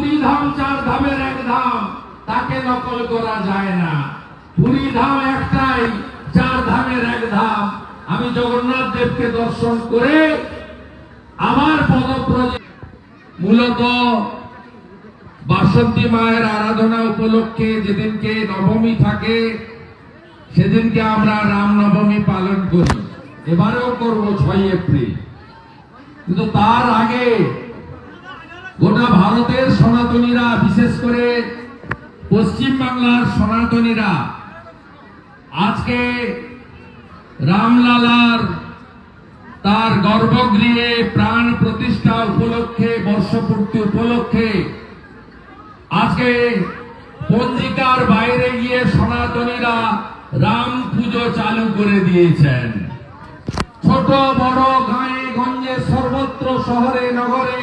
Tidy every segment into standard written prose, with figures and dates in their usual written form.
পুরী ধাম চার ধামের এক ধাম, তাকে নকল করা যায় না। পুরী ধাম একটাই, চার ধামের এক ধাম। আমি জগন্নাথ দেবকে দর্শন করে আমার পদব্রজে মূলত বাসন্তী মায়ের আরাধনা উপলক্ষে যেদিনকে নবমী থাকে সেদিনকে আমরা রামনবমী পালন করি। এবারেও করব 6 এপ্রিল। কিন্তু তার আগে গোটা ভারতের সনাতনীরা, বিশেষ করে পশ্চিম বাংলার সনাতনীরা আজকে রামলালার তার গর্ভগৃহে প্রাণ প্রতিষ্ঠা উপলক্ষে, বর্ষপূর্তি উপলক্ষে আজকে পঞ্জিকার বাইরে গিয়ে সনাতনীরা রাম পুজো চালু করে দিয়েছেন। ছোট বড় গাঁয়ে গঞ্জে সর্বত্র শহরে নগরে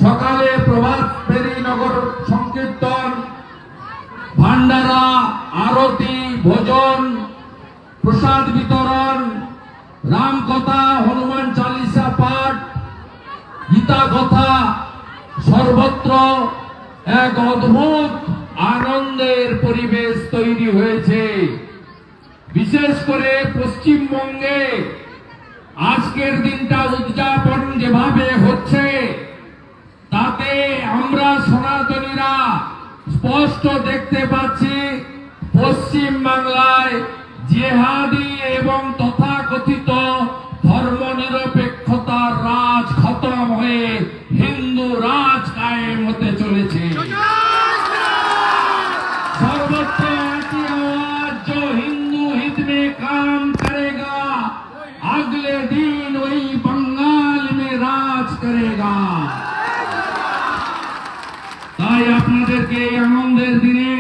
সকালে প্রভাত ফেরি নগর সংকীর্তন, ভান্ডারা, আরতি, ভোজন, প্রসাদ বিতরণ, রাম কথা, হনুমান চালিসা পাঠ, গীতা কথা, সর্বত্র এক অদ্ভুত আনন্দের পরিবেশ তৈরি হয়েছে। বিশেষ করে পশ্চিমবঙ্গে আজকের দিনটা উদযাপন যেভাবে হচ্ছে তাতে আমরা সনাতনীরা স্পষ্ট দেখতে পাচ্ছি পশ্চিম বাংলায় জিহাদি এবং তথাকথিত ধর্মনিরপেক্ষতার রাজ খতম হয়ে হিন্দু রাজ কায়েম হতে চলেছে। सर्वत्र ऐसी आवाज जो हिंदू हित में काम करेगा, अगले दिन वही बंगाल में राज करेगा। তাই আপনাদেরকে এই আনন্দের দিনে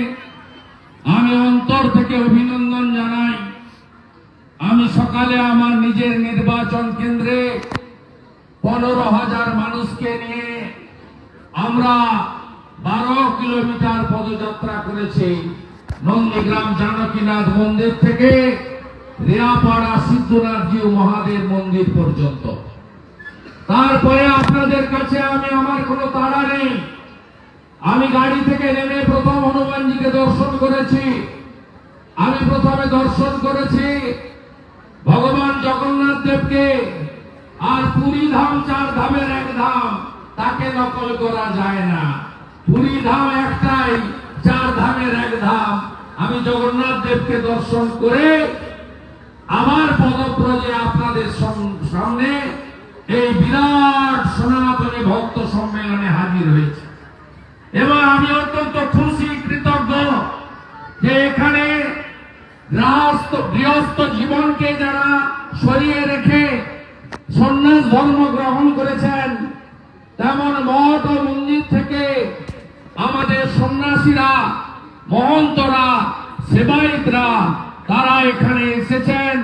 আমি অন্তর থেকে অভিনন্দন জানাই। আমি সকালে আমার নিজের নির্বাচন কেন্দ্রে 15,000 মানুষকে নিয়ে আমরা 12 কিলোমিটার পদযাত্রা করেছি নন্দীগ্রাম জানকীনাথ মন্দির থেকে রেয়াপাড়া সিদ্ধনাথজি মহাদেব মন্দির পর্যন্ত। তারপরে আপনাদের কাছে আমি আমার কোনো তাড়া নেই। আমি গাড়ি থেকে নেমে প্রথম হনুমানজিকে দর্শন করেছি। আমি প্রথমে দর্শন করেছি ভগবান জগন্নাথ দেবকে। আর পুরী ধাম চার ধামের এক ধাম, তাকে নকল করা যায় না। পুরী ধাম একটাই, চার ধামের এক ধাম। আমি জগন্নাথ দেবকে দর্শন করে আমার পদব্রজে আপনাদের সামনে এই বিরাট সনাতনী ভক্ত সম্মেলনে হাজির হয়েছে এবং আমি অত্যন্ত খুশি, কৃতজ্ঞ যে এখানে গৃহস্থ জীবনকে যারা সরিয়ে রেখে সন্ন্যাস ধর্ম গ্রহণ করেছেন, তেমন মঠ ও মন্দির থেকে আমাদের সন্ন্যাসীরা, মহন্তরা, সেবায়িতরা তারা এখানে এসেছেন।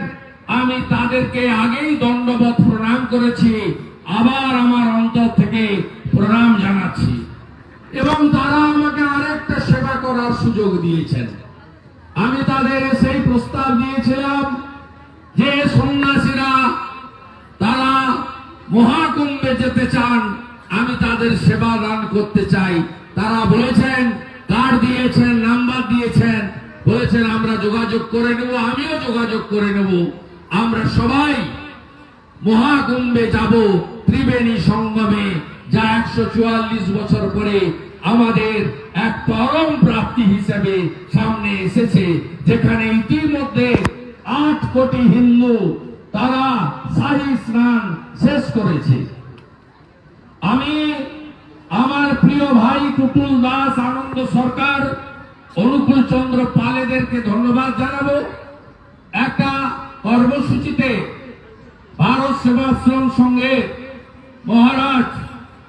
আমি তাদেরকে আগেই দণ্ডবত প্রণাম করেছি, আবার আমার অন্তর থেকে প্রণাম জানাচ্ছি। এবং তারা আমাকে আরেকটা সেবা করার সুযোগ দিয়েছেন। আমি তাদের সেই প্রস্তাব দিয়েছিলাম যে সন্ন্যাসীরা তারা মহাকুম্ভে যেতে চান, আমি তাদের সেবা দান করতে চাই। তারা বলেছেন, কার্ড দিয়েছেন, নাম্বার দিয়েছেন, বলেছেন আমরা যোগাযোগ করে নেব। আমিও যোগাযোগ করে নেব। আমরা সবাই মহাকুম্ভে যাব, ত্রিবেণী সঙ্গমে, যা 144 বছর পরে আমাদের এক পরম প্রাপ্তি হিসেবে সামনে এসেছে, যেখানে ইতিমধ্যে 8 কোটি হিন্দু তারা শাহী স্নান শেষ করেছে। আমি আমার প্রিয় ভাই টুটুল দাস, আনন্দ সরকার, অনুকূল চন্দ্র পাল এদেরকে ধন্যবাদ জানাবো। একটা কর্মসূচিতে ভারত সেবাশ্রম সঙ্গে মহারাজ,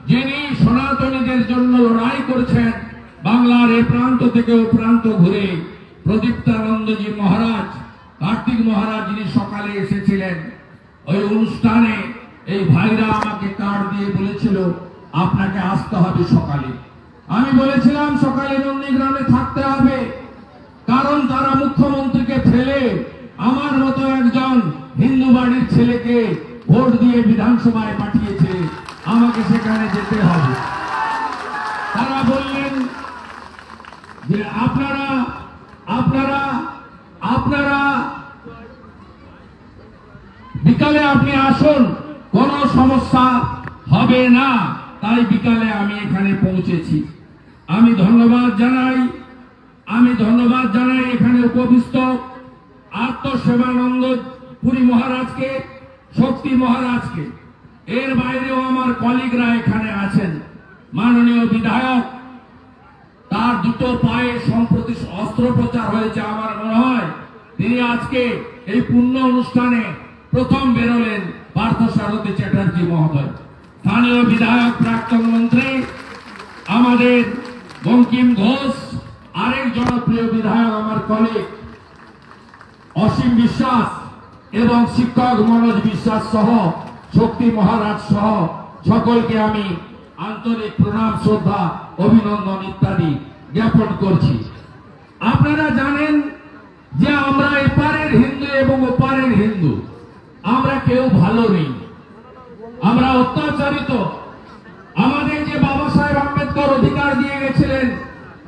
যিনি সনাতনীদের জন্য লড়াই করেছেন, বাংলার এ প্রান্ত থেকে ও প্রান্ত ঘুরে, প্রদীপ্তানন্দজি মহারাজ, কার্তিক মহারাজ, যিনি সকালে এসেছিলেন ওই অনুষ্ঠানে, এই ভাইরা আমাকে কার্ড দিয়ে বলেছিল আপনাকে আসতে হবে সকালে। আমি বলেছিলাম সকালে নন্দীগ্রামে থাকতে হবে, কারণ তারা মুখ্যমন্ত্রীকে ফেলে আমার মতো একজন হিন্দু বাড়ির ছেলেকে ভোট দিয়ে বিধানসভায় পাঠিয়েছে, আমাকে সেখানে যেতে হবে। আপনারা আপনারা আপনারা বিকালে আপনি আসুন, কোনো সমস্যা হবে না। তাই বিকালে আমি এখানে পৌঁছেছি। আমি ধন্যবাদ জানাই এখানে উপবিষ্ট আত্মসেবানন্দ পুরী মহারাজকে, শক্তি মহারাজকে। এর বাইরেও আমার কলিগরা এখানে আছেন। মাননীয় বিধায়ক, তার দুটো পায়ে সম্প্রতি অস্ত্রোপচার হয়েছে। আমার মনে হয় তিনি আজকে এই পুণ্য অনুষ্ঠানে প্রথম বেরোলেন, পার্থসারথী চ্যাটার্জি মহোদয়। স্থানীয় বিধায়ক, প্রাক্তন মন্ত্রী আমাদের বঙ্কিম ঘোষ, আরেক জনপ্রিয় বিধায়ক আমার কলিগ অসীম বিশ্বাস, এবং শিক্ষক মনোজ বিশ্বাস সহ শক্তি মহারাজ সহ সকলকে আমি আন্তরিক প্রণাম, শ্রদ্ধা, অভিনন্দন ইত্যাদি জ্ঞাপন করছি। আপনারা জানেন যে আমরা এপারের হিন্দু এবং ওপারের হিন্দু, আমরা কেউ ভালো নেই, আমরা অত্যাচারিত। আমাদের যে বাবা সাহেব আম্বেদকর অধিকার দিয়ে গেছিলেন,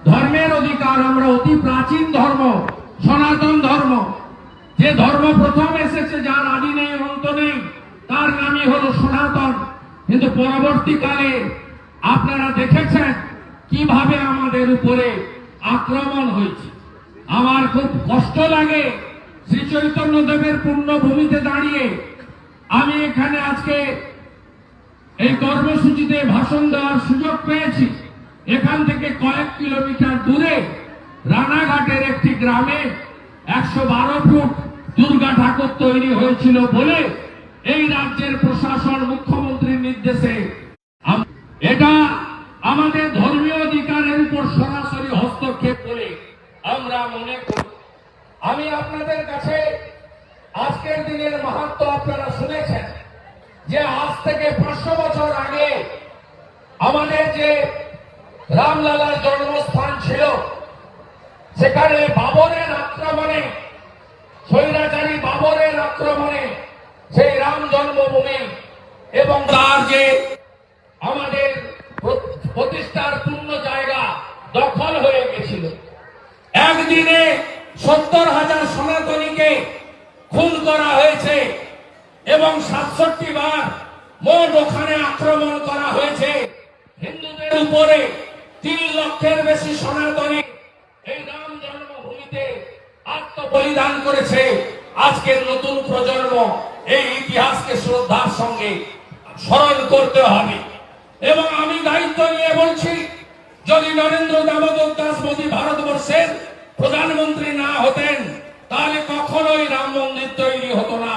ধর্মের অধিকার, আমরা অতি প্রাচীন ধর্ম, সনাতন ধর্ম, যে ধর্ম প্রথম এসেছে, যার আদি নেই অন্ত নেই, তার নামই হলো সনাতন। কিন্তু পরবর্তীকালে আপনারা দেখেছেন কিভাবে আমাদের উপরে আক্রমণ হয়েছে। আমার খুব কষ্ট লাগে, শ্রী চৈতন্য দেবের পুণ্যভূমিতে দাঁড়িয়ে আমি এখানে আজকে এই কর্মসূচিতে ভাষণ দেওয়ার সুযোগ পেয়েছি। এখান থেকে কয়েক কিলোমিটার দূরে রানাঘাটের একটি গ্রামে 112 ফুট দুর্গা ঠাকুর তৈরি হয়েছিল বলে এই রাজ্যের প্রশাসন মুখ্যমন্ত্রীর নির্দেশে এটা আমাদের ধর্মীয় অধিকারের উপর সরাসরি হস্তক্ষেপ বলে আমরা মনে করি। আমি আপনাদের কাছে আজকের দিনের মাহাত্ম্য আপনারা শুনেছেন যে আজ থেকে 500 বছর আগে আমাদের যে রামলালার জন্মস্থান ছিল, সেখানে বাবরের আক্রমণে, স্বৈরাচারী বাবরের আক্রমণে সেই রাম জন্মভূমি এবং তার যে আমাদের প্রতিষ্ঠার পূর্ণ জায়গা দখল হয়ে গেছিল। একদিনে 70,000 সনাতনীকে খুন করা হয়েছে এবং 67 বার মোট ওখানে আক্রমণ করা হয়েছে। হিন্দুদের উপরে 3 লক্ষের বেশি সনাতনী এই রাম জন্মভূমিতে আত্মবলিদান করেছে। আজকের নতুন প্রজন্ম এই ইতিহাসকে শ্রদ্ধার সঙ্গে স্মরণ করতে হবে। এবং আমি দায়িত্ব নিয়ে বলছি, যদি নরেন্দ্র দামোদর দাস মোদী ভারতবর্ষের প্রধানমন্ত্রী না হতেন, তাহলে কখনোই রাম মন্দির তৈরি হতো না।